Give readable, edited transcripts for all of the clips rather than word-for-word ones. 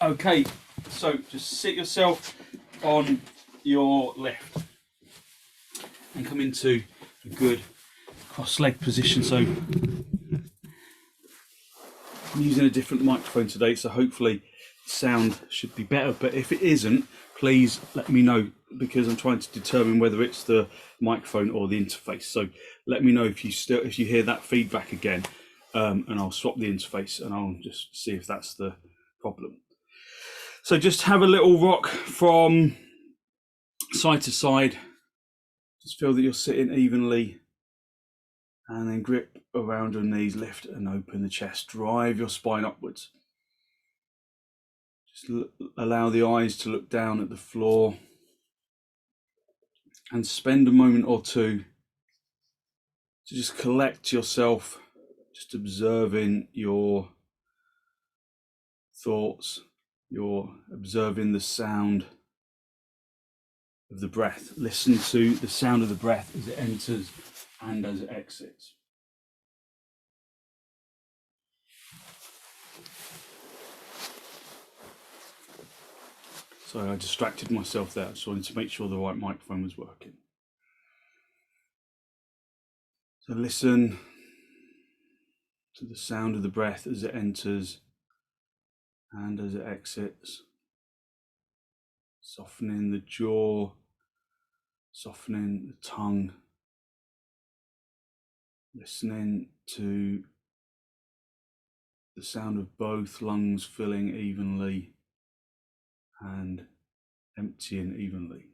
Okay, so just sit yourself on your left and come into a good cross-leg position. So I'm using a different microphone today, so hopefully sound should be better, but if it isn't, please let me know, because I'm trying to determine whether it's the microphone or the interface. So let me know if you hear that feedback again, and I'll swap the interface and I'll just see if that's the problem. So just have a little rock from side to side. Just feel that you're sitting evenly, and then grip around your knees, lift and open the chest, drive your spine upwards. Just allow the eyes to look down at the floor and spend a moment or two to just collect yourself, just observing your thoughts. You're observing the sound of the breath. Listen to the sound of the breath as it enters and as it exits. Sorry, I distracted myself there. I just wanted to make sure the right microphone was working. So listen to the sound of the breath as it enters and as it exits. Softening the jaw, softening the tongue. Listening to the sound of both lungs filling evenly and emptying evenly.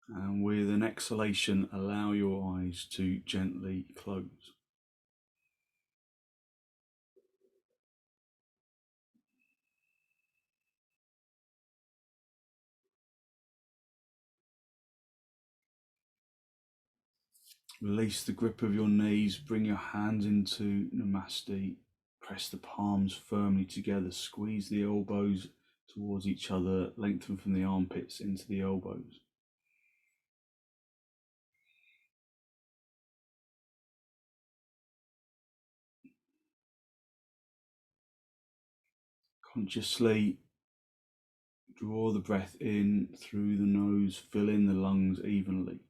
And with an exhalation, allow your eyes to gently close. Release the grip of your knees, bring your hands into Namaste, press the palms firmly together, squeeze the elbows towards each other, lengthen from the armpits into the elbows. Consciously draw the breath in through the nose, fill in the lungs evenly.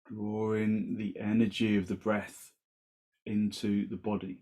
Drawing the energy of the breath into the body.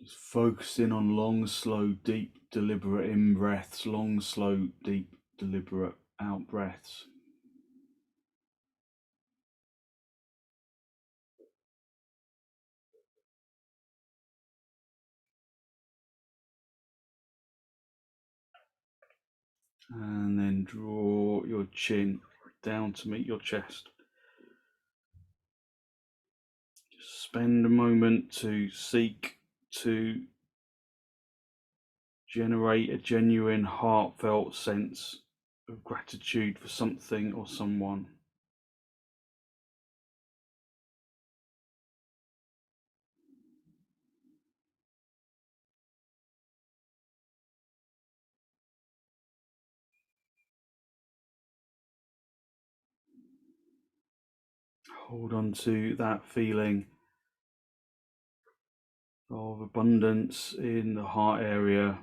Just focusing on long, slow, deep, deliberate in breaths, long, slow, deep, deliberate out breaths. And then draw your chin down to meet your chest. Just spend a moment to seek to generate a genuine, heartfelt sense of gratitude for something or someone. Hold on to that feeling of abundance in the heart area,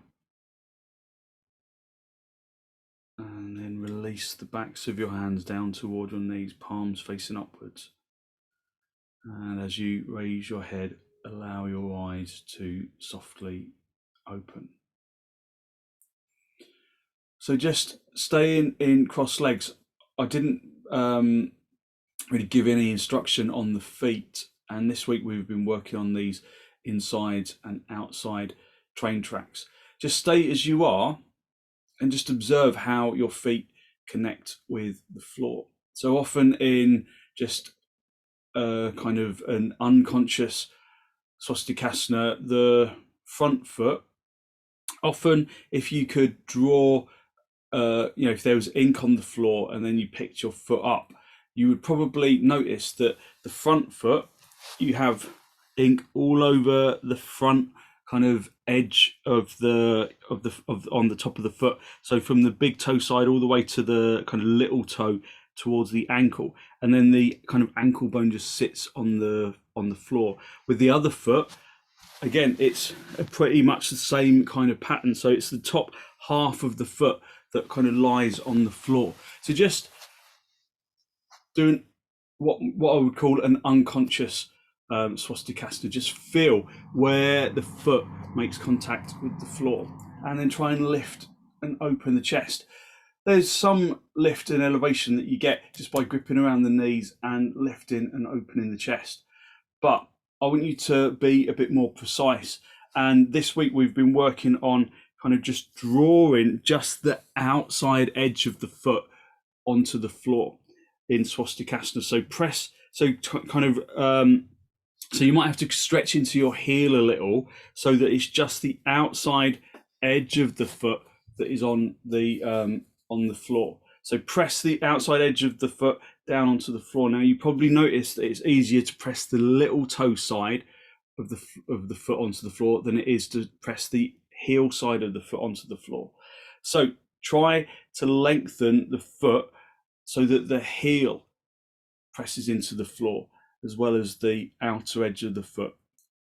and then release the backs of your hands down toward your knees, palms facing upwards. And as you raise your head, allow your eyes to softly open. So just staying in cross legs. I didn't really give any instruction on the feet, and this week we've been working on these inside and outside train tracks. Just stay as you are and just observe how your feet connect with the floor. So often in just kind of an unconscious swastikasana, the front foot. Often, if you could draw, if there was ink on the floor and then you picked your foot up, you would probably notice that the front foot, you have ink all over the front kind of edge of on the top of the foot. So from the big toe side all the way to the kind of little toe towards the ankle, and then the kind of ankle bone just sits on the floor. With the other foot, again, it's pretty much the same kind of pattern. So it's the top half of the foot that kind of lies on the floor. So just doing what I would call an unconscious swastikasana. Just feel where the foot makes contact with the floor, and then try and lift and open the chest. There's some lift and elevation that you get just by gripping around the knees and lifting and opening the chest. But I want you to be a bit more precise. And this week we've been working on kind of just drawing just the outside edge of the foot onto the floor in swastikasana. So press, so you might have to stretch into your heel a little so that it's just the outside edge of the foot that is on the floor. So press the outside edge of the foot down onto the floor. Now you probably notice that it's easier to press the little toe side of the foot onto the floor than it is to press the heel side of the foot onto the floor. So try to lengthen the foot so that the heel presses into the floor as well as the outer edge of the foot,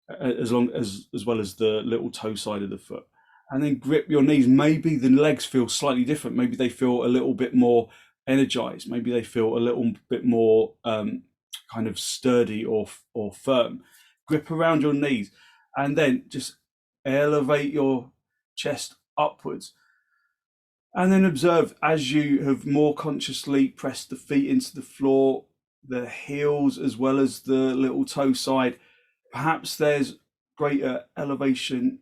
as well as the little toe side of the foot. And then grip your knees. Maybe the legs feel slightly different. Maybe they feel a little bit more energized. Maybe they feel a little bit more kind of sturdy or firm. Grip around your knees, and then just elevate your chest upwards. And then observe as you have more consciously pressed the feet into the floor, the heels as well as the little toe side. Perhaps there's greater elevation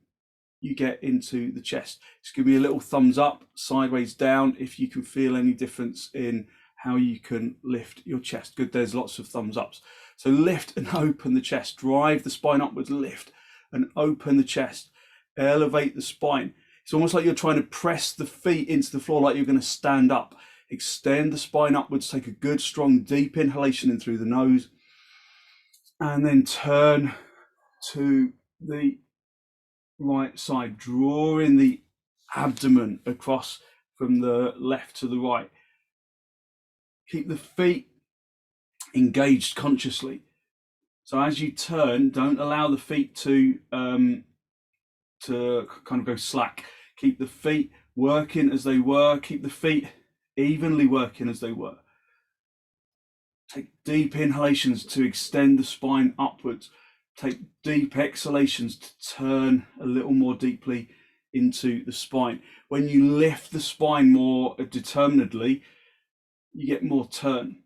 you get into the chest. Just give me a little thumbs up, sideways down, if you can feel any difference in how you can lift your chest. Good, there's lots of thumbs ups. So lift and open the chest, drive the spine upwards, lift and open the chest, elevate the spine. It's almost like you're trying to press the feet into the floor like you're going to stand up. Extend the spine upwards, take a good strong deep inhalation in through the nose, and then turn to the right side, drawing the abdomen across from the left to the right. Keep the feet engaged consciously. So as you turn, don't allow the feet to kind of go slack. Keep the feet working as they were. Keep the feet evenly working as they were. Take deep inhalations to extend the spine upwards. Take deep exhalations to turn a little more deeply into the spine. When you lift the spine more determinedly, you get more turn.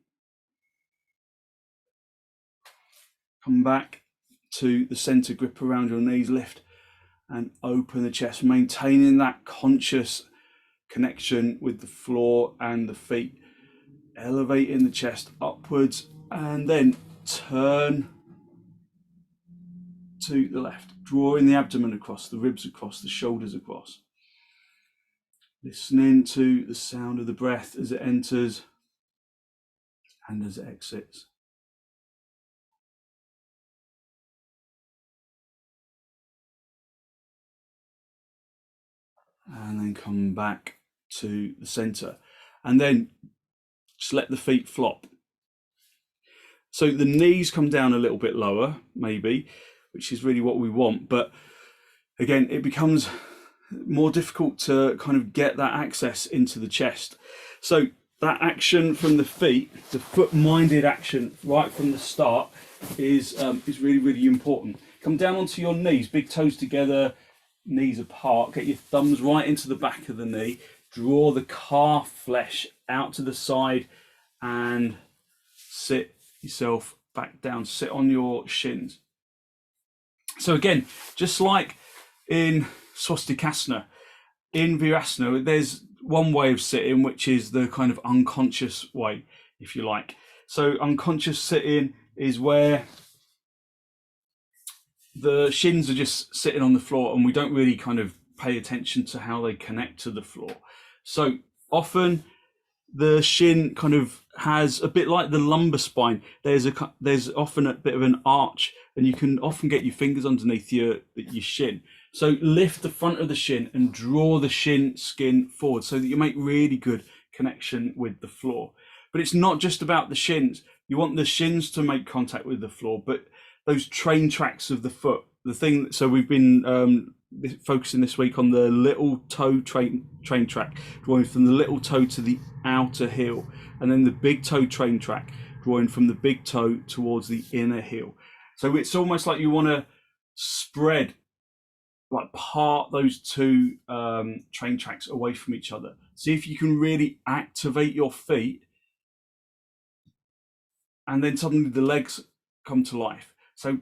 Come back to the center, grip around your knees, lift and open the chest, maintaining that conscious connection with the floor and the feet. Elevating the chest upwards and then turn to the left, drawing the abdomen across, the ribs across, the shoulders across. Listening to the sound of the breath as it enters and as it exits. And then come back to the center. And then just let the feet flop. So the knees come down a little bit lower, maybe, which is really what we want. But again, it becomes more difficult to kind of get that access into the chest. So that action from the feet, the foot-minded action right from the start is really, really important. Come down onto your knees, big toes together, knees apart. Get your thumbs right into the back of the knee. Draw the calf flesh out to the side and sit yourself back down. Sit on your shins. So again, just like in swastikasana, in virasana, there's one way of sitting, which is the kind of unconscious way, if you like. So unconscious sitting is where the shins are just sitting on the floor and we don't really kind of pay attention to how they connect to the floor. So often the shin kind of has a bit like the lumbar spine. There's often a bit of an arch, and you can often get your fingers underneath your shin. So lift the front of the shin and draw the shin skin forward so that you make really good connection with the floor. But it's not just about the shins. You want the shins to make contact with the floor, but those train tracks of the foot, the thing. So we've been focusing this week on the little toe train track, drawing from the little toe to the outer heel, and then the big toe train track, drawing from the big toe towards the inner heel. So it's almost like you want to spread, like part those two train tracks away from each other. See if you can really activate your feet, and then suddenly the legs come to life. So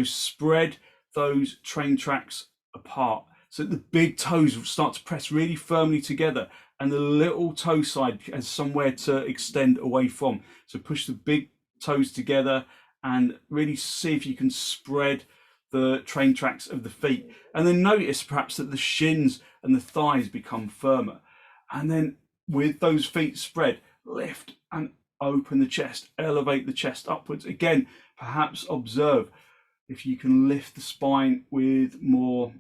spread those train tracks apart so that the big toes will start to press really firmly together, and the little toe side has somewhere to extend away from. So push the big toes together and really see if you can spread the train tracks of the feet, and then notice perhaps that the shins and the thighs become firmer. And then with those feet spread, lift and open the chest, elevate the chest upwards. Again, perhaps observe if you can lift the spine with more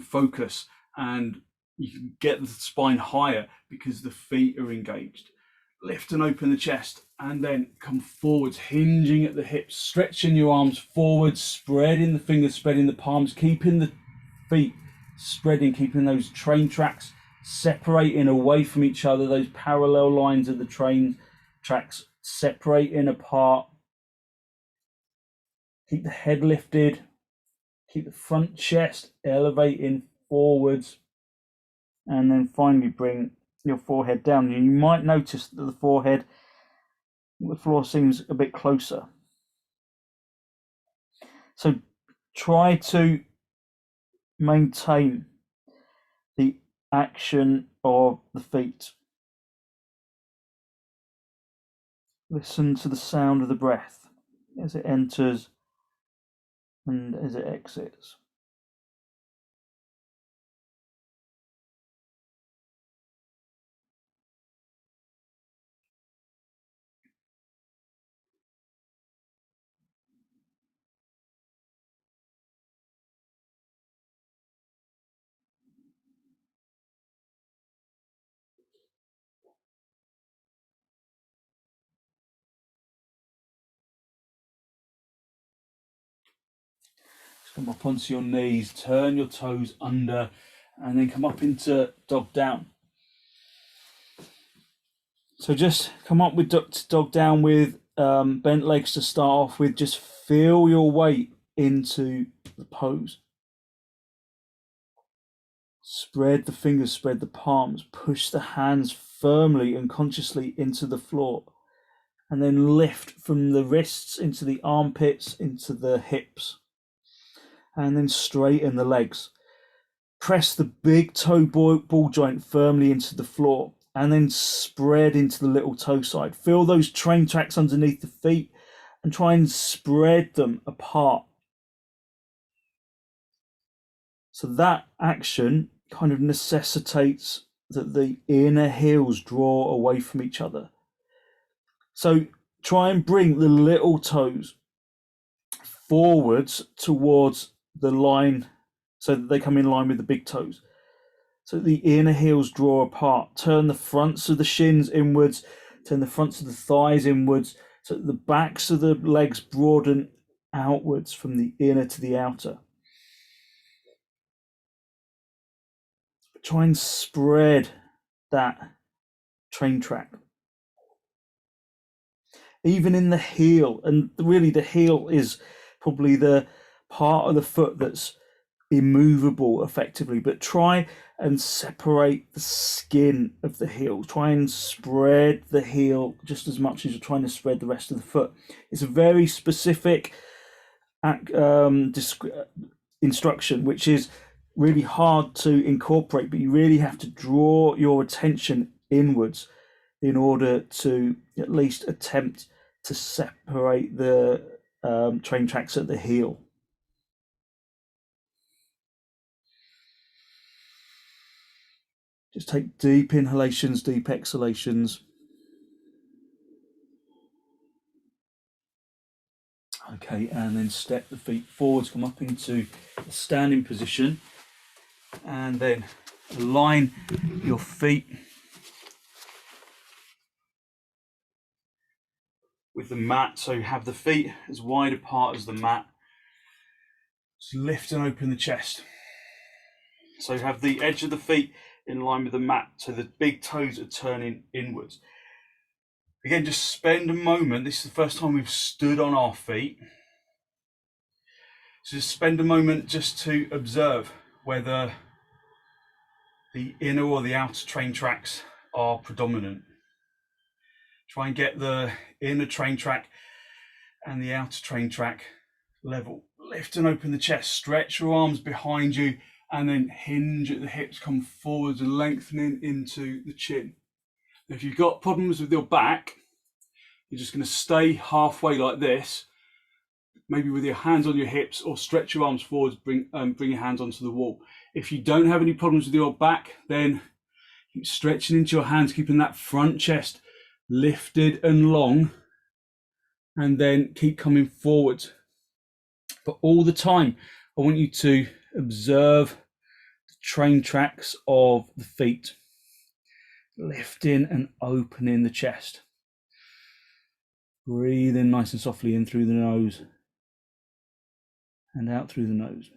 focus, and you can get the spine higher because the feet are engaged. Lift and open the chest, and then come forwards, hinging at the hips, stretching your arms forward, spreading the fingers, spreading the palms, keeping the feet spreading, keeping those train tracks separating away from each other, those parallel lines of the train tracks separating apart. Keep the head lifted, keep the front chest elevating forwards, and then finally bring your forehead down. You might notice that the floor seems a bit closer. So try to maintain the action of the feet. Listen to the sound of the breath as it enters and as it exits. Come up onto your knees, turn your toes under, and then come up into dog down. So just come up with dog down with bent legs to start off with. Just feel your weight into the pose. Spread the fingers, spread the palms, push the hands firmly and consciously into the floor, and then lift from the wrists into the armpits, into the hips. And then straighten the legs. Press the big toe ball joint firmly into the floor, and then spread into the little toe side. Feel those train tracks underneath the feet and try and spread them apart. So that action kind of necessitates that the inner heels draw away from each other. So try and bring the little toes forwards towards the line so that they come in line with the big toes. So the inner heels draw apart. Turn the fronts of the shins inwards, turn the fronts of the thighs inwards, so that the backs of the legs broaden outwards from the inner to the outer. Try and spread that train track. Even in the heel, and really the heel is probably the part of the foot that's immovable effectively, but try and separate the skin of the heel. Try and spread the heel just as much as you're trying to spread the rest of the foot. It's a very specific instruction, which is really hard to incorporate, but you really have to draw your attention inwards in order to at least attempt to separate the train tracks at the heel. Just take deep inhalations, deep exhalations. Okay, and then step the feet forwards, come up into a standing position, and then align your feet with the mat. So have the feet as wide apart as the mat. Just lift and open the chest. So have the edge of the feet in line with the mat, so the big toes are turning inwards. Again, just spend a moment. This is the first time we've stood on our feet. So just spend a moment just to observe whether the inner or the outer train tracks are predominant. Try and get the inner train track and the outer train track level. Lift and open the chest, stretch your arms behind you, and then hinge at the hips, come forwards and lengthening into the chin. If you've got problems with your back, you're just going to stay halfway like this, maybe with your hands on your hips, or stretch your arms forwards, bring your hands onto the wall. If you don't have any problems with your back, then keep stretching into your hands, keeping that front chest lifted and long, and then keep coming forward. But all the time, I want you to observe the train tracks of the feet, lifting and opening the chest. Breathe in nice and softly in through the nose and out through the nose.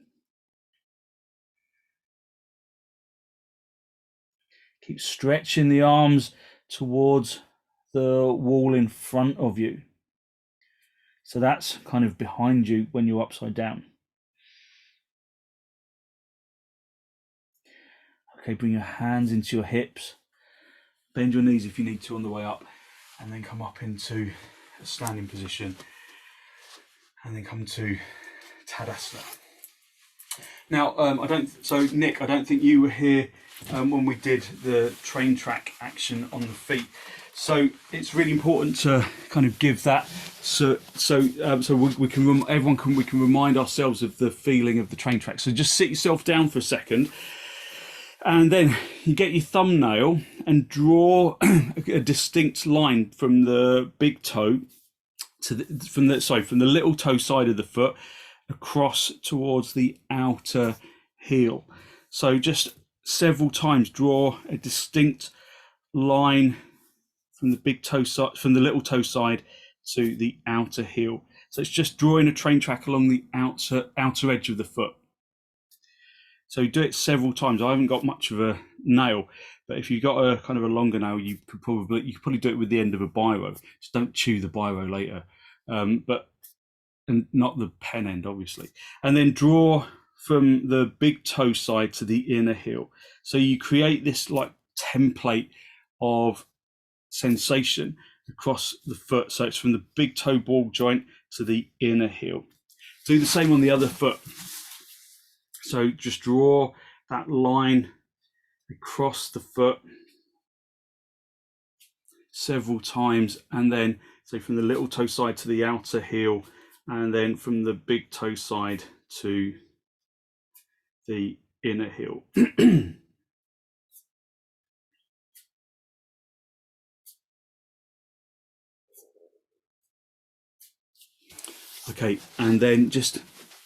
Keep stretching the arms towards the wall in front of you. So that's kind of behind you when you're upside down. Okay, bring your hands into your hips. Bend your knees if you need to on the way up, and then come up into a standing position, and then come to Tadasana. Now, Nick, I don't think you were here when we did the train track action on the feet. So it's really important to kind of give that, so we can remind ourselves of the feeling of the train track. So just sit yourself down for a second, and then you get your thumbnail and draw a distinct line from the big toe from the little toe side of the foot across towards the outer heel. So just several times draw a distinct line from the big toe side, from the little toe side to the outer heel. So it's just drawing a train track along the outer edge of the foot. So do it several times. I haven't got much of a nail, but if you've got a kind of a longer nail, you could probably do it with the end of a biro. Just don't chew the biro later, and not the pen end, obviously. And then draw from the big toe side to the inner heel. So you create this like template of sensation across the foot. So it's from the big toe ball joint to the inner heel. Do the same on the other foot. So just draw that line across the foot several times, and then so from the little toe side to the outer heel, and then from the big toe side to the inner heel. Okay, and then just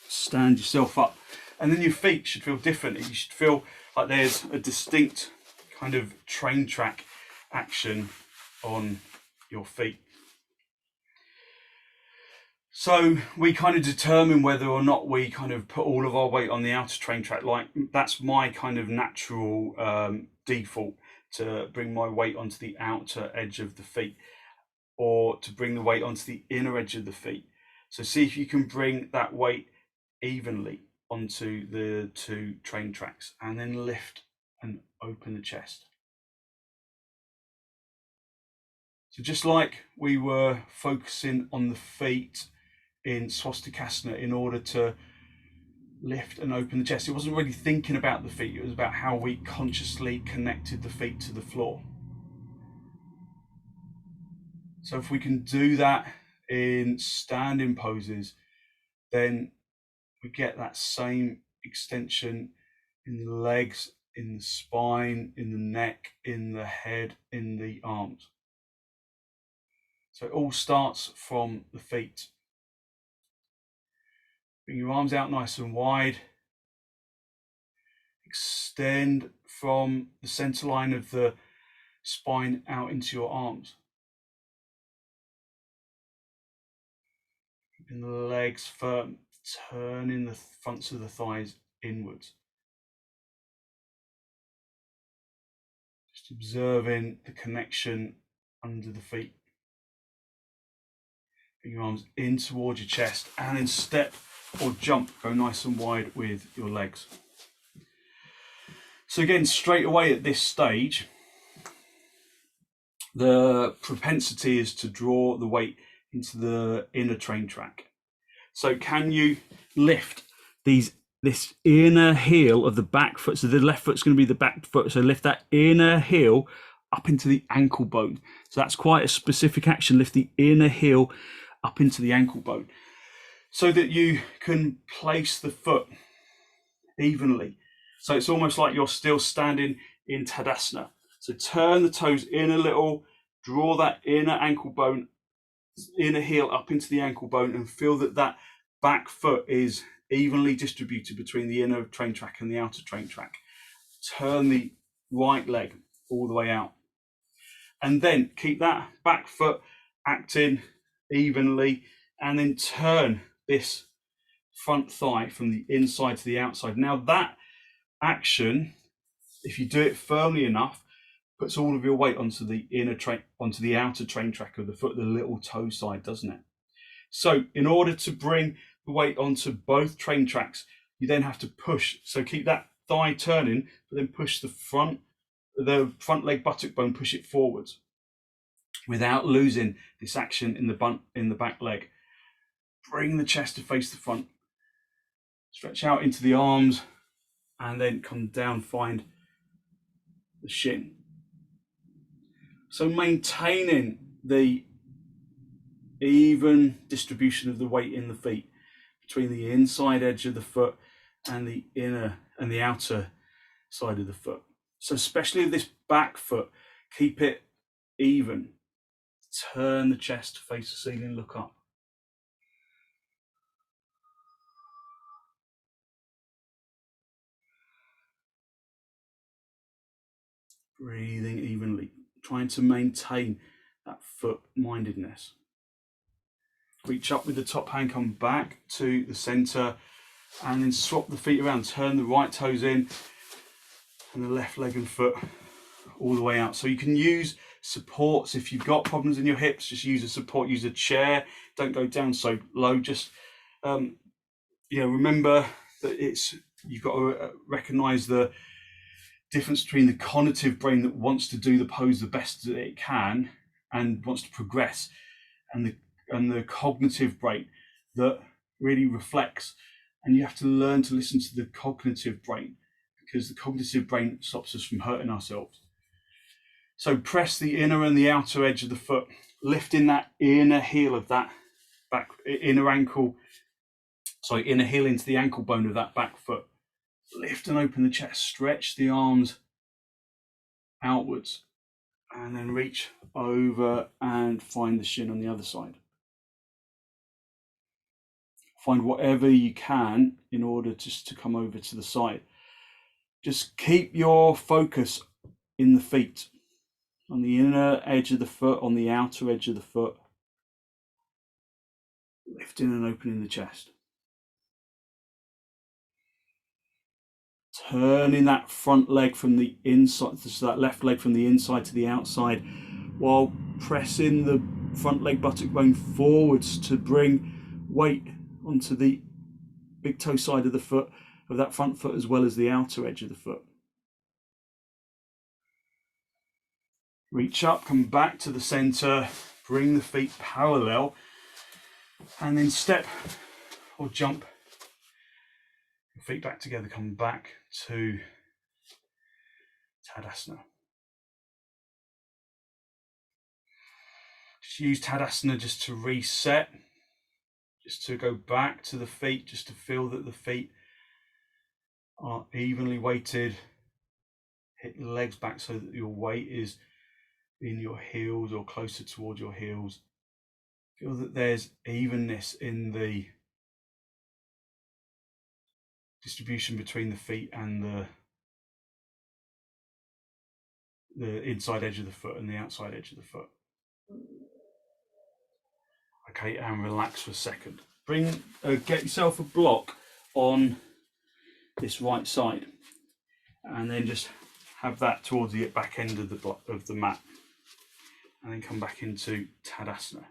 stand yourself up, and then your feet should feel different. You should feel like there's a distinct kind of train track action on your feet. So we kind of determine whether or not we kind of put all of our weight on the outer train track. Like that's my kind of natural default, to bring my weight onto the outer edge of the feet, or to bring the weight onto the inner edge of the feet. So see if you can bring that weight evenly onto the two train tracks, and then lift and open the chest. So just like we were focusing on the feet in swastikasana in order to lift and open the chest, it wasn't really thinking about the feet, it was about how we consciously connected the feet to the floor. So if we can do that in standing poses, then we get that same extension in the legs, in the spine, in the neck, in the head, in the arms. So it all starts from the feet. Bring your arms out nice and wide. Extend from the center line of the spine out into your arms. Keeping the legs firm, turning the fronts of the thighs inwards. Just observing the connection under the feet. Bring your arms in towards your chest, and then step or jump, go nice and wide with your legs. So again, straight away at this stage, the propensity is to draw the weight into the inner train track. So can you lift this inner heel of the back foot? So the left foot's going to be the back foot. So lift that inner heel up into the ankle bone. So that's quite a specific action. Lift the inner heel up into the ankle bone so that you can place the foot evenly. So it's almost like you're still standing in Tadasana. So turn the toes in a little, draw that inner ankle bone, inner heel up into the ankle bone, and feel that that back foot is evenly distributed between the inner train track and the outer train track. Turn the right leg all the way out. And then keep that back foot acting evenly, and then turn this front thigh from the inside to the outside. Now that action, if you do it firmly enough, puts all of your weight onto the onto the outer train track of the foot, the little toe side, doesn't it? So in order to bring the weight onto both train tracks, you then have to push. So keep that thigh turning, but then push the front leg buttock bone, push it forwards without losing this action in the back leg. Bring the chest to face the front. Stretch out into the arms, and then come down, find the shin. So maintaining the even distribution of the weight in the feet between the inside edge of the foot and the inner and the outer side of the foot. So especially this back foot, keep it even. Turn the chest to face the ceiling, look up. Breathing evenly, trying to maintain that foot-mindedness. Reach up with the top hand, come back to the center, and then swap the feet around. Turn the right toes in and the left leg and foot all the way out. So you can use supports. If you've got problems in your hips, just use a support, use a chair. Don't go down so low. Just remember that you've got to recognize the difference between the cognitive brain that wants to do the pose the best that it can and wants to progress, and the cognitive brain that really reflects. And you have to learn to listen to the cognitive brain, because the cognitive brain stops us from hurting ourselves. So press the inner and the outer edge of the foot, lifting that inner heel of that inner heel into the ankle bone of that back foot. Lift and open the chest, stretch the arms outwards, and then reach over and find the shin on the other side. Find whatever you can in order just to come over to the side. Just keep your focus in the feet, on the inner edge of the foot, on the outer edge of the foot, lifting and opening the chest. Turning that front leg from the inside, so that left leg from the inside to the outside, while pressing the front leg buttock bone forwards to bring weight onto the big toe side of the foot, of that front foot, as well as the outer edge of the foot. Reach up, come back to the center, bring the feet parallel, and then step or jump. Feet back together, come back to Tadasana. Just use Tadasana just to reset, just to go back to the feet, just to feel that the feet are evenly weighted. Hit the legs back so that your weight is in your heels or closer towards your heels. Feel that there's evenness in the distribution between the feet and the inside edge of the foot and the outside edge of the foot. Okay, and relax for a second. Get yourself a block on this right side, and then just have that towards the back end of the block of the mat, and then come back into Tadasana.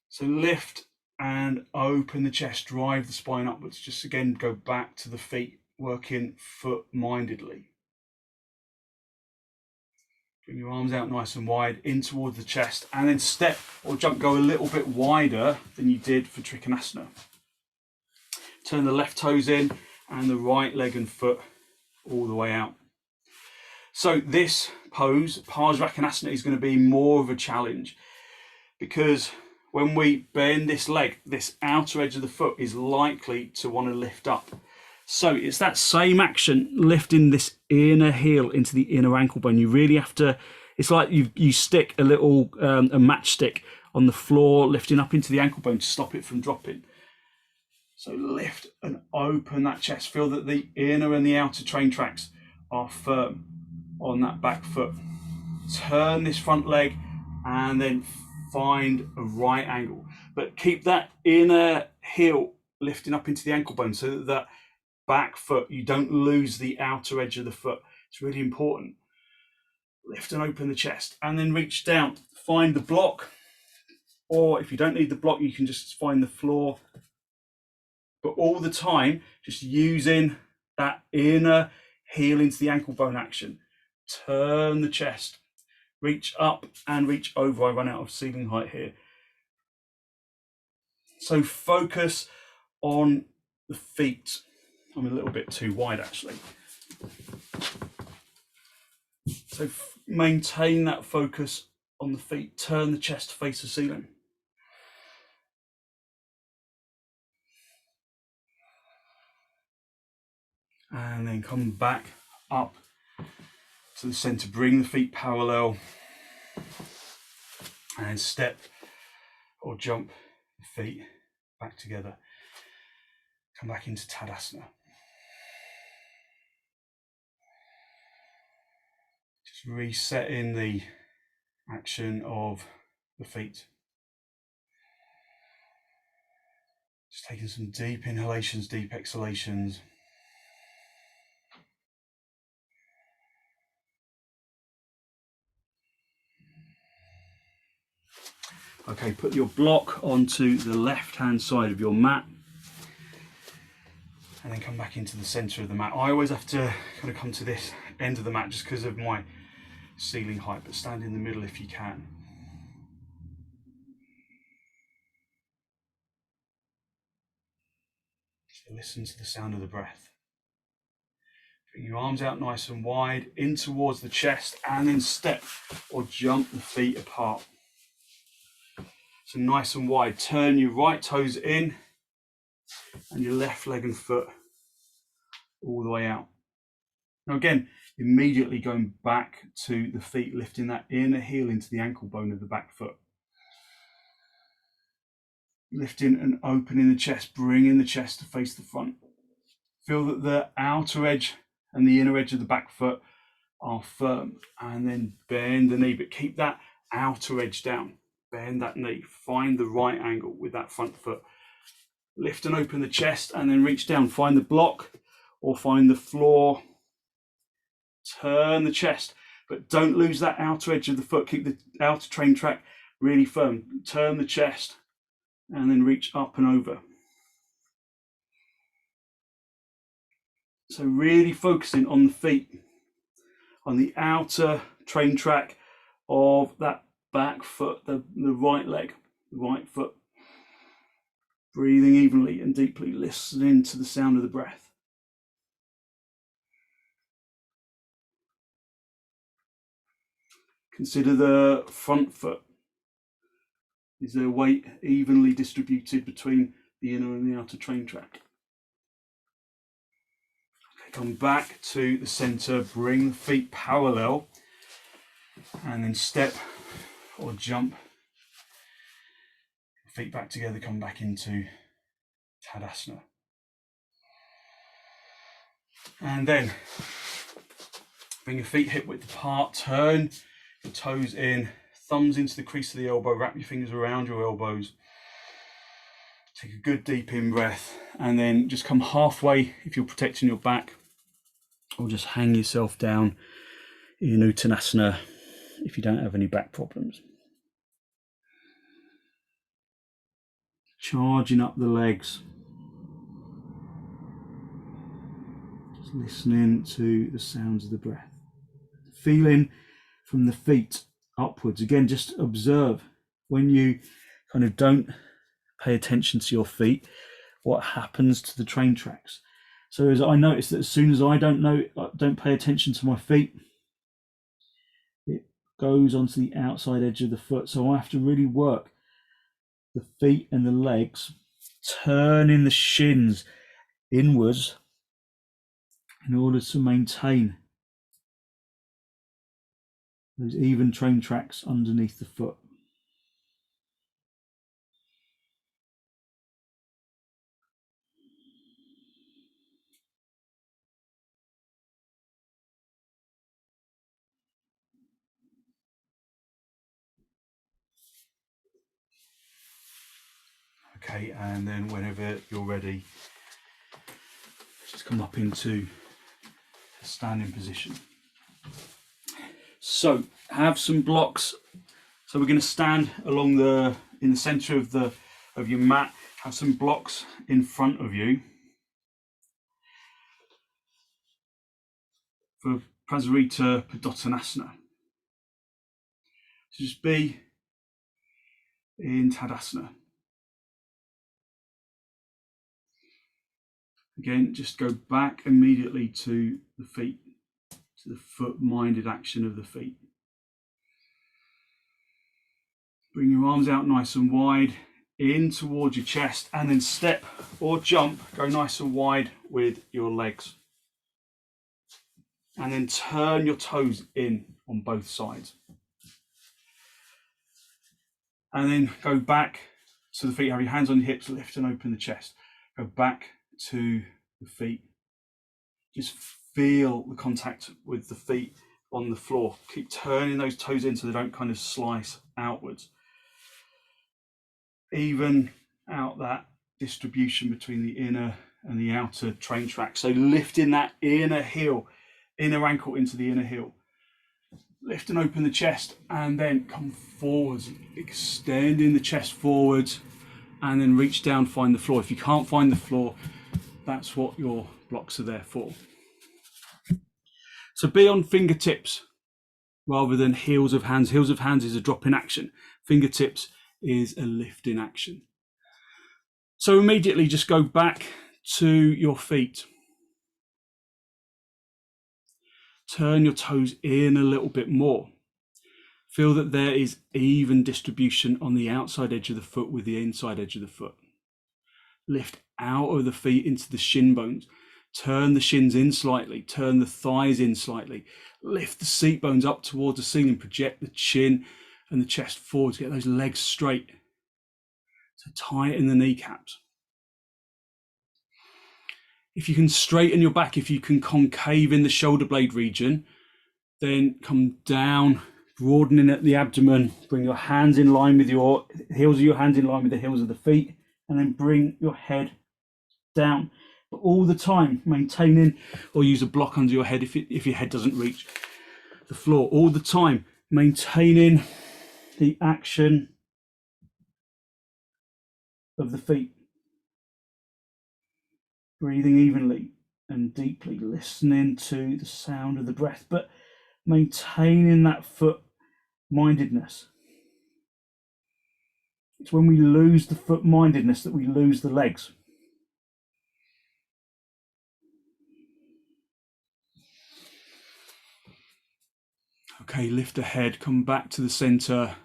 So lift and open the chest, drive the spine upwards. Just again, go back to the feet, working foot-mindedly. Bring your arms out nice and wide in towards the chest, and then step or jump, go a little bit wider than you did for Trikonasana. Turn the left toes in and the right leg and foot all the way out. So this pose, Parsvakonasana, is going to be more of a challenge, because when we bend this leg, this outer edge of the foot is likely to want to lift up. So it's that same action, lifting this inner heel into the inner ankle bone. You really have to, it's like you stick a little a matchstick on the floor, lifting up into the ankle bone to stop it from dropping. So lift and open that chest. Feel that the inner and the outer train tracks are firm on that back foot. Turn this front leg and then find a right angle. But keep that inner heel lifting up into the ankle bone so that back foot, you don't lose the outer edge of the foot. It's really important. Lift and open the chest, and then reach down, find the block, or if you don't need the block, you can just find the floor. But all the time, just using that inner heel into the ankle bone action. Turn the chest, reach up and reach over. I run out of ceiling height here. So focus on the feet. I'm a little bit too wide actually. So maintain that focus on the feet. Turn the chest to face the ceiling. And then come back up to the center. Bring the feet parallel. And step or jump the feet back together. Come back into Tadasana. Just resetting the action of the feet. Just taking some deep inhalations, deep exhalations. Okay, put your block onto the left-hand side of your mat. And then come back into the center of the mat. I always have to kind of come to this end of the mat just because of my ceiling height, but stand in the middle if you can. So listen to the sound of the breath. Bring your arms out nice and wide in towards the chest, and then step or jump the feet apart. So nice and wide. Turn your right toes in and your left leg and foot all the way out. Now again, immediately going back to the feet, lifting that inner heel into the ankle bone of the back foot. Lifting and opening the chest, bringing the chest to face the front. Feel that the outer edge and the inner edge of the back foot are firm, and then bend the knee, but keep that outer edge down. Bend that knee, find the right angle with that front foot. Lift and open the chest, and then reach down, find the block or find the floor. Turn the chest, but don't lose that outer edge of the foot. Keep the outer train track really firm. Turn the chest and then reach up and over. So really focusing on the feet, on the outer train track of that back foot, the right leg, the right foot. Breathing evenly and deeply, listening to the sound of the breath. Consider the front foot. Is there weight evenly distributed between the inner and the outer train track? Okay, come back to the center, bring the feet parallel, and then step or jump. Feet back together, come back into Tadasana. And then bring your feet hip width apart, turn your toes in, thumbs into the crease of the elbow, wrap your fingers around your elbows. Take a good deep in breath, and then just come halfway if you're protecting your back, or just hang yourself down in Uttanasana if you don't have any back problems. Charging up the legs. Just listening to the sounds of the breath. Feeling from the feet upwards. Again, just observe when you kind of don't pay attention to your feet, what happens to the train tracks. So as I notice that as soon as I don't pay attention to my feet, it goes onto the outside edge of the foot. So I have to really work the feet and the legs, turning the shins inwards in order to maintain those even train tracks underneath the foot. Okay, and then whenever you're ready, just come up into a standing position. So have some blocks. So we're going to stand along in the center of your mat. Have some blocks in front of you for Prasarita padottanasana. So just be in Tadasana. Again, just go back immediately to the feet, to the foot-minded action of the feet. Bring your arms out nice and wide, in towards your chest, and then step or jump, go nice and wide with your legs. And then turn your toes in on both sides. And then go back to the feet, have your hands on your hips, lift and open the chest. Go back to the feet. Just feel the contact with the feet on the floor. Keep turning those toes in so they don't kind of slice outwards. Even out that distribution between the inner and the outer train track. So lifting that inner heel, inner ankle into the inner heel. Lift and open the chest, and then come forwards, extending the chest forwards, and then reach down, find the floor. If you can't find the floor, that's what your blocks are there for. So be on fingertips rather than heels of hands. Heels of hands is a drop in action. Fingertips is a lift in action. So immediately just go back to your feet. Turn your toes in a little bit more. Feel that there is even distribution on the outside edge of the foot with the inside edge of the foot. Lift out of the feet into the shin bones. Turn the shins in slightly. Turn the thighs in slightly. Lift the seat bones up towards the ceiling. Project the chin and the chest forwards. Get those legs straight. So tighten the kneecaps. If you can straighten your back, if you can concave in the shoulder blade region, then come down, broadening at the abdomen. Bring your hands in line with your heels of your hands in line with the heels of the feet, and then bring your head down. But all the time maintaining, or use a block under your head if your head doesn't reach the floor. All the time maintaining the action of the feet. Breathing evenly and deeply, listening to the sound of the breath, but maintaining that foot-mindedness. It's when we lose the foot-mindedness that we lose the legs. Okay, lift the head, come back to the center,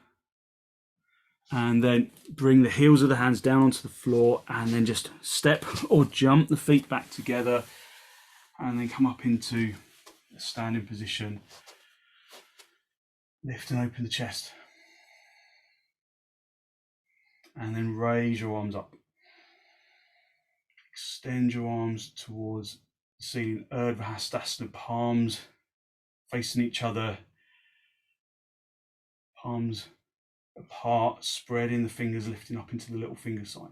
and then bring the heels of the hands down onto the floor, and then just step or jump the feet back together, and then come up into a standing position. Lift and open the chest, and then raise your arms up. Extend your arms towards the ceiling, urdhva hastasana, palms facing each other, palms apart, spreading the fingers, lifting up into the little finger side.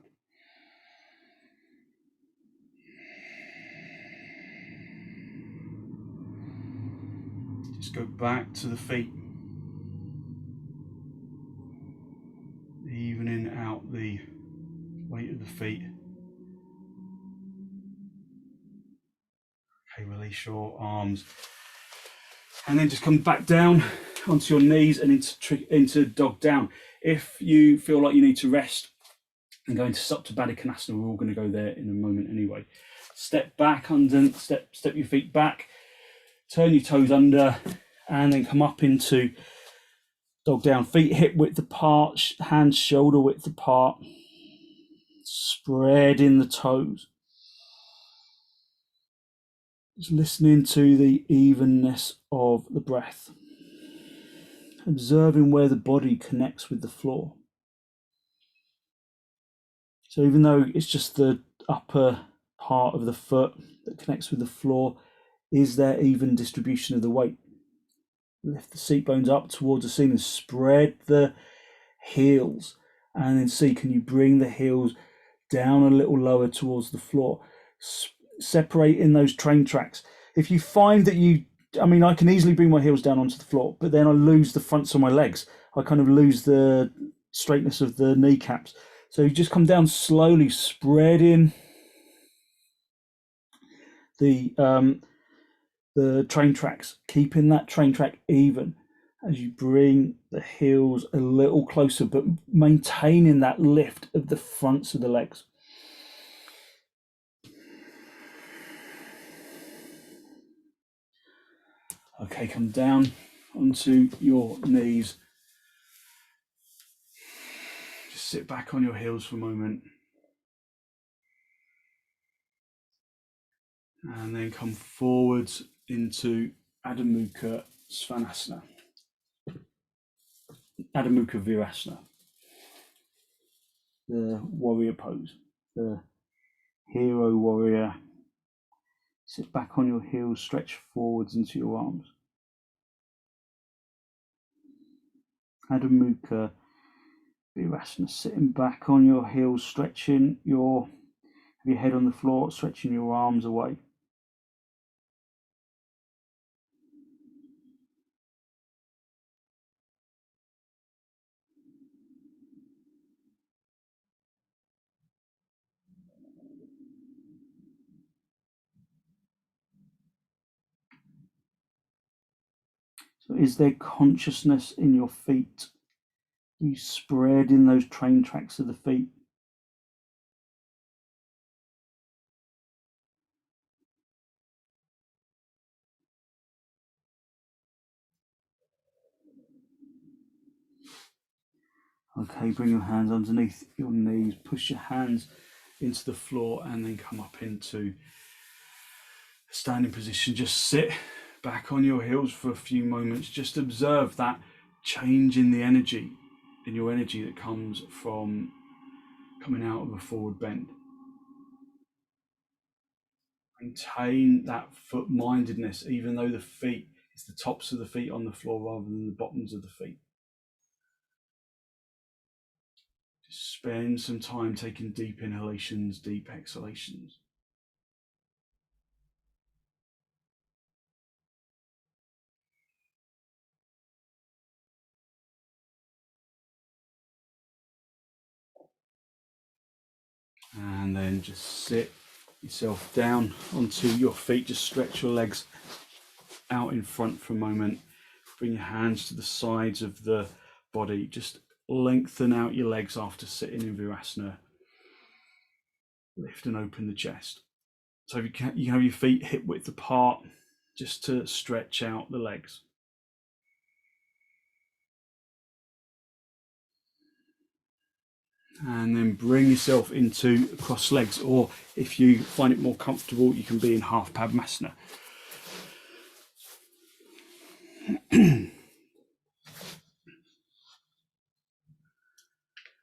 Just go back to the feet, evening out the weight of the feet. Okay, release your arms, and then just come back down onto your knees and into dog down. If you feel like you need to rest and go into Supta baddhakonasana, we're all going to go there in a moment anyway. Step back under, step your feet back, turn your toes under, and then come up into dog down. Feet hip width apart, hands shoulder width apart, spreading the toes. Just listening to the evenness of the breath, observing where the body connects with the floor. So even though it's just the upper part of the foot that connects with the floor, is there even distribution of the weight? Lift the seat bones up towards the ceiling, spread the heels, and then see, can you bring the heels down a little lower towards the floor? Separate in those train tracks. If you find that I can easily bring my heels down onto the floor, but then I lose the fronts of my legs. I kind of lose the straightness of the kneecaps. So you just come down slowly, spreading the train tracks, keeping that train track even as you bring the heels a little closer, but maintaining that lift of the fronts of the legs. Okay, come down onto your knees. Just sit back on your heels for a moment. And then come forwards into Adhu mukha svanasana. Adhu mukha virasana. The warrior pose. The hero warrior. Sit back on your heels, stretch forwards into your arms. Adhu mukha virasana. Sitting back on your heels, stretching your head on the floor, stretching your arms away. So is there consciousness in your feet? You spread in those train tracks of the feet. Okay, bring your hands underneath your knees, push your hands into the floor, and then come up into a standing position. Just sit back on your heels for a few moments. Just observe that change in the energy, that comes from coming out of a forward bend. Maintain that foot-mindedness, even though the feet, it's the tops of the feet on the floor rather than the bottoms of the feet. Just spend some time taking deep inhalations, deep exhalations. And then just sit yourself down onto your feet. Just stretch your legs out in front for a moment. Bring your hands to the sides of the body. Just lengthen out your legs after sitting in virasana. Lift and open the chest. So if you have your feet hip width apart, just to stretch out the legs. And then bring yourself into cross legs, or if you find it more comfortable, you can be in half Padmasana.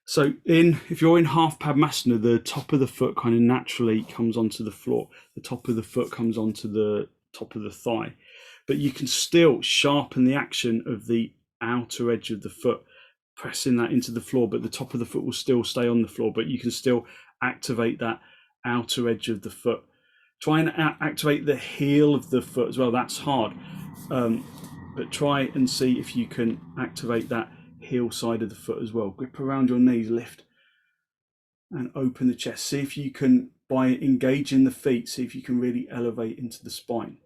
So if you're in half Padmasana, the top of the foot kind of naturally comes onto the floor. The top of the foot comes onto the top of the thigh. But you can still sharpen the action of the outer edge of the foot, pressing that into the floor, but the top of the foot will still stay on the floor, but you can still activate that outer edge of the foot. Try and activate the heel of the foot as well. That's hard. But try and see if you can activate that heel side of the foot as well. Grip around your knees, lift and open the chest. See if you can, by engaging the feet, see if you can really elevate into the spine.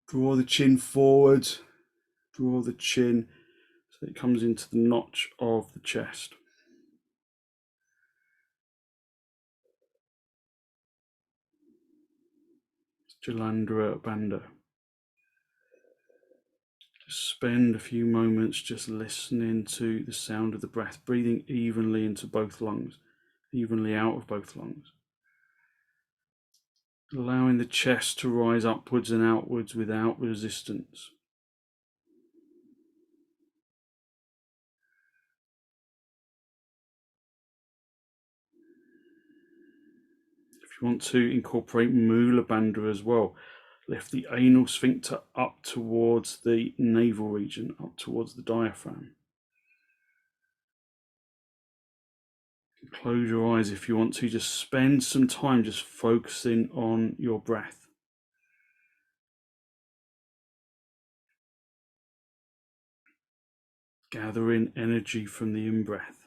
Draw the chin forward, draw the chin so it comes into the notch of the chest. Jalandhara Bandha. Just spend a few moments just listening to the sound of the breath, breathing evenly into both lungs, evenly out of both lungs. Allowing the chest to rise upwards and outwards without resistance. If you want to incorporate Mula Bandha as well, lift the anal sphincter up towards the navel region, up towards the diaphragm. Close your eyes if you want to. Just spend some time just focusing on your breath. Gathering energy from the in-breath.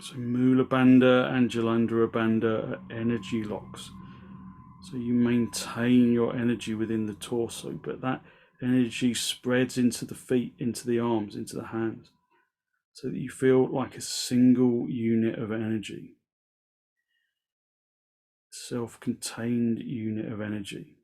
So Mula Bandha and Jalandhara Bandha are energy locks. So you maintain your energy within the torso, but that energy spreads into the feet, into the arms, into the hands, so that you feel like a single unit of energy. Self-contained unit of energy.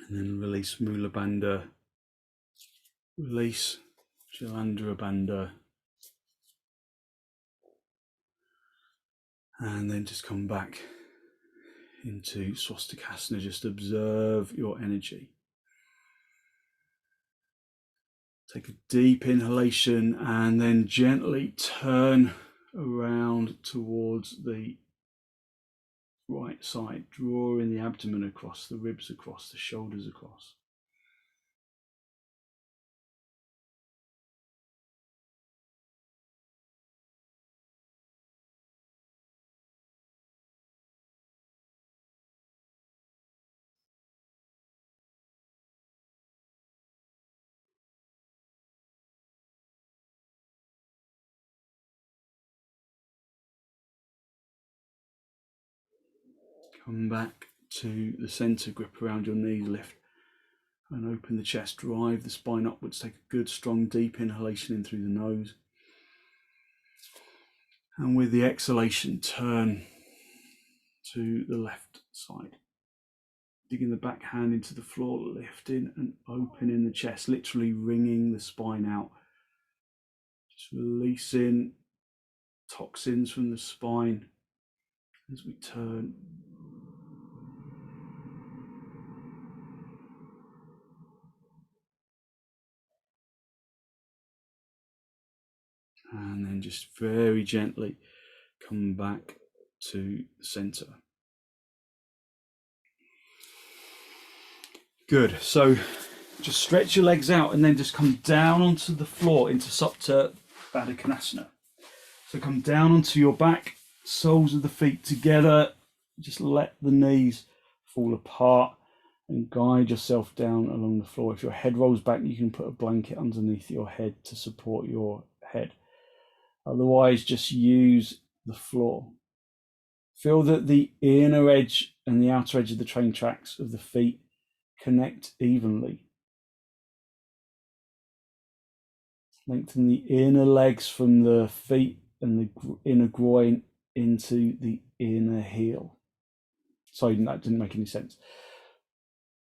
And then release Mula Bandha, release Jalandhara Bandha, and then just come back into swastikasana. Just observe your energy. Take a deep inhalation and then gently turn around towards the right side, drawing the abdomen across, the ribs across, the shoulders across. Come back to the center, grip around your knees, lift and open the chest, drive the spine upwards. Take a good, strong, deep inhalation in through the nose. And with the exhalation, turn to the left side. Digging the back hand into the floor, lifting and opening the chest, literally wringing the spine out. Just releasing toxins from the spine as we turn. And then just very gently come back to the center. Good. So just stretch your legs out and then just come down onto the floor into Supta, baddhakonasana. So come down onto your back, soles of the feet together, Just let the knees fall apart and guide yourself down along the floor. If your head rolls back, you can put a blanket underneath your head to support your head. Otherwise, just use the floor. Feel that the inner edge and the outer edge of the train tracks of the feet connect evenly. Lengthen the inner legs from the feet and the inner groin into the inner heel. Sorry, that didn't make any sense.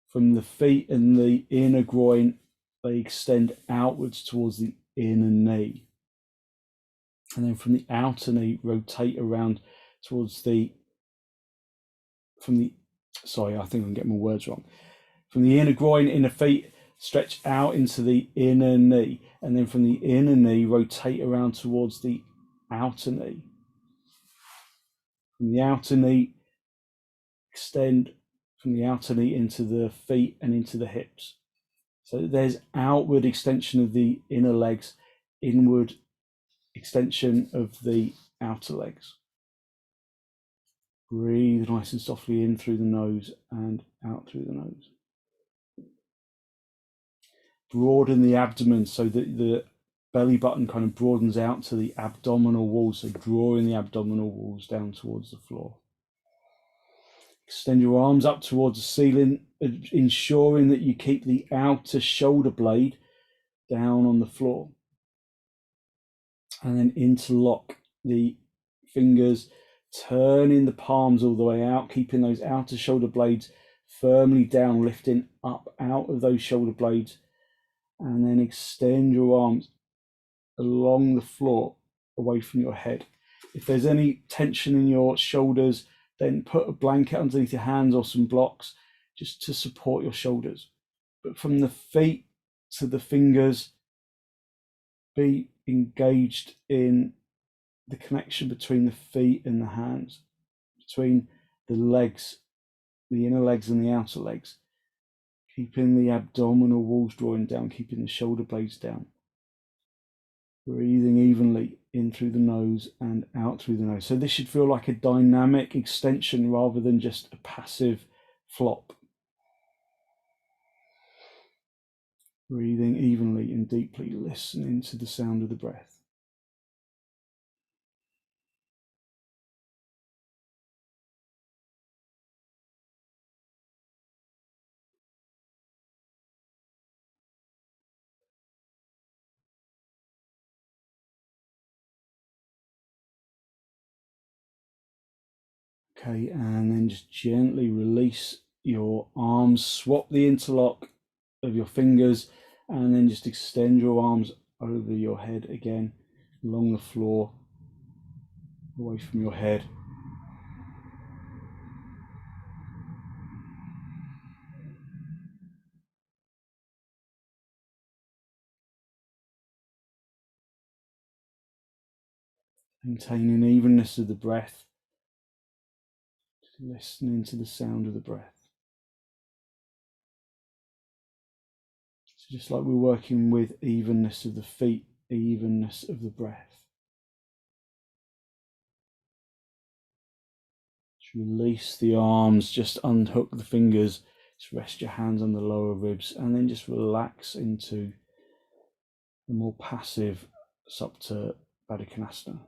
From the feet and the inner groin, they extend outwards towards the inner knee. And then from the outer knee, rotate around towards sorry, I think I'm getting my words wrong. From the inner groin, inner feet, stretch out into the inner knee. And then from the inner knee, rotate around towards the outer knee. From the outer knee, extend from the outer knee into the feet and into the hips. So there's outward extension of the inner legs, inward extension of the outer legs. Breathe nice and softly in through the nose and out through the nose. Broaden the abdomen so that the belly button kind of broadens out to the abdominal wall, so drawing the abdominal walls down towards the floor. Extend your arms up towards the ceiling, ensuring that you keep the outer shoulder blade down on the floor. And then interlock the fingers, turning the palms all the way out, keeping those outer shoulder blades firmly down, lifting up out of those shoulder blades. And then extend your arms along the floor away from your head. If there's any tension in your shoulders, then put a blanket underneath your hands or some blocks just to support your shoulders. But from the feet to the fingers, be engaged in the connection between the feet and the hands, between the legs, the inner legs and the outer legs. Keeping the abdominal walls drawing down, keeping the shoulder blades down. Breathing evenly in through the nose and out through the nose. So this should feel like a dynamic extension rather than just a passive flop. Breathing evenly and deeply, listening to the sound of the breath. Okay, and then just gently release your arms, swap the interlock of your fingers, and then just extend your arms over your head again, along the floor, away from your head. Maintaining evenness of the breath, just listening to the sound of the breath. So just like we're working with evenness of the feet, evenness of the breath. Just release the arms, just unhook the fingers, just rest your hands on the lower ribs, and then just relax into the more passive Supta baddhakonasana.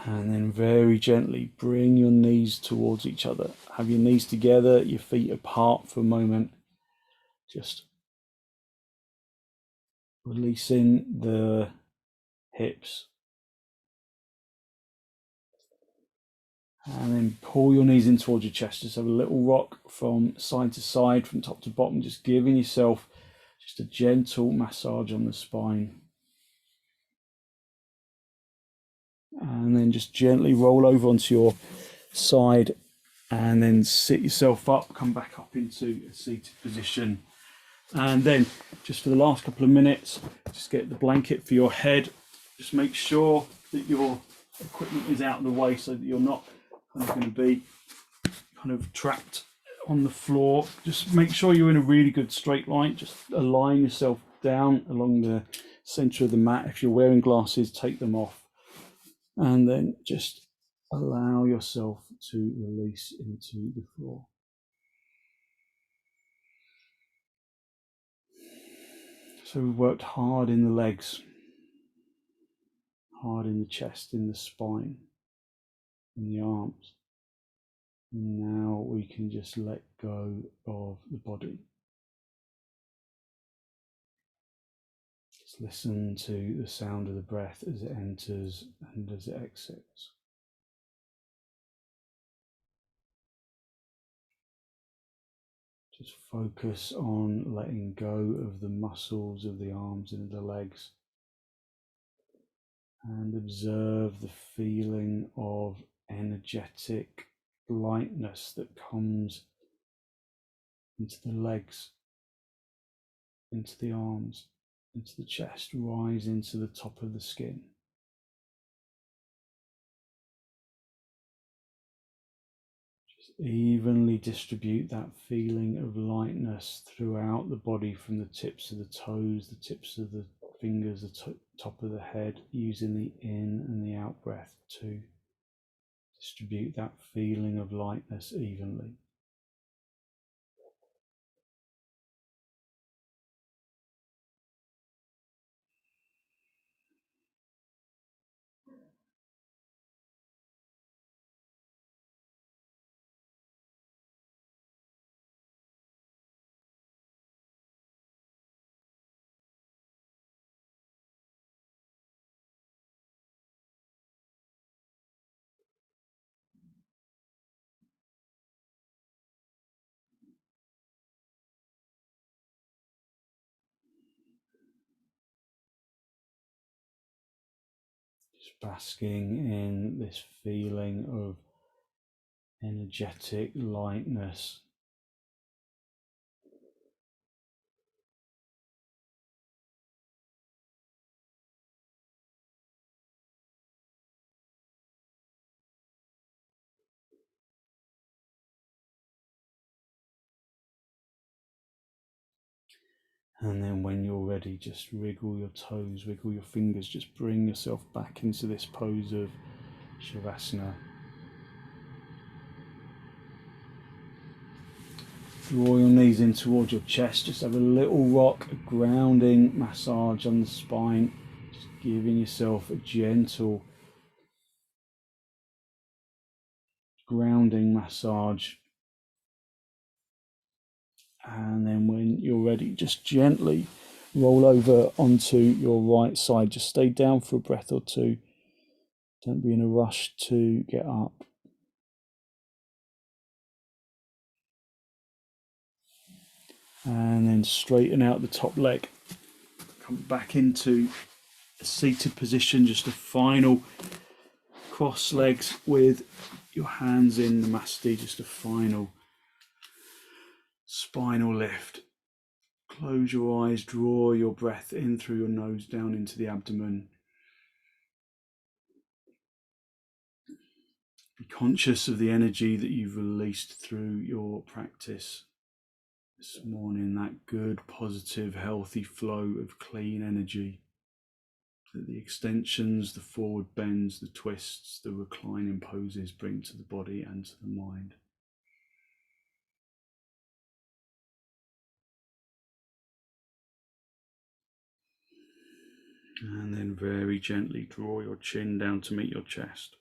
And then very gently bring your knees towards each other. Have your knees together, your feet apart for a moment. Just releasing the hips. And then pull your knees in towards your chest. Just have a little rock from side to side, from top to bottom, just giving yourself just a gentle massage on the spine. And then just gently roll over onto your side and then sit yourself up, come back up into a seated position. And then just for the last couple of minutes, just get the blanket for your head. Just make sure that your equipment is out of the way so that you're not kind of going to be kind of trapped on the floor. Just make sure you're in a really good straight line. Just align yourself down along the center of the mat. If you're wearing glasses, take them off. And then just allow yourself to release into the floor. So we worked hard in the legs, hard in the chest, in the spine, in the arms. And now we can just let go of the body. Just listen to the sound of the breath as it enters and as it exits. Just focus on letting go of the muscles of the arms and the legs, and observe the feeling of energetic lightness that comes into the legs, into the arms, into the chest, rise into the top of the skin. Evenly distribute that feeling of lightness throughout the body, from the tips of the toes, the tips of the fingers, the top of the head, using the in and the out breath to distribute that feeling of lightness evenly. Basking in this feeling of energetic lightness. And then when you're ready, just wriggle your toes, wiggle your fingers, just bring yourself back into this pose of Sirvasana. Draw your knees in towards your chest, just have a little rock, a grounding massage on the spine, just giving yourself a gentle grounding massage. And then when you're ready, just gently roll over onto your right side. Just stay down for a breath or two. Don't be in a rush to get up. And then straighten out the top leg. Come back into a seated position, just a final cross legs with your hands in the masti, just a final spinal lift. Close your eyes, draw your breath in through your nose down into the abdomen. Be conscious of the energy that you've released through your practice this morning, that good, positive, healthy flow of clean energy. That the extensions, the forward bends, the twists, the reclining poses bring to the body and to the mind. And then very gently draw your chin down to meet your chest.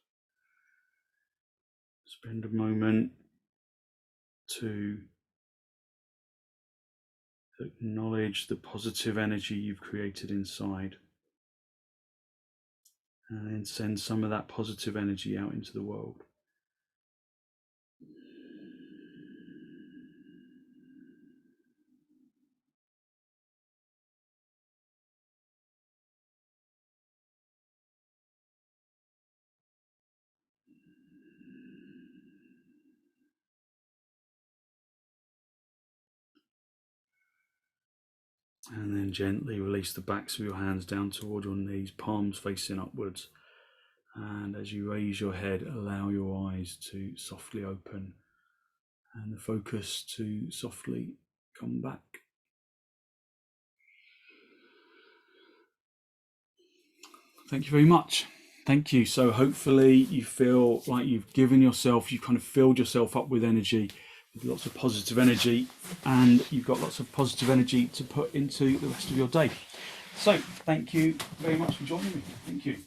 Spend a moment to acknowledge the positive energy you've created inside. And then send some of that positive energy out into the world. And then gently release the backs of your hands down toward your knees, palms facing upwards. And as you raise your head, allow your eyes to softly open and the focus to softly come back. Thank you very much. Thank you. So hopefully you feel like you've given yourself, you've kind of filled yourself up with energy, with lots of positive energy, and you've got lots of positive energy to put into the rest of your day. So thank you very much for joining me. Thank you.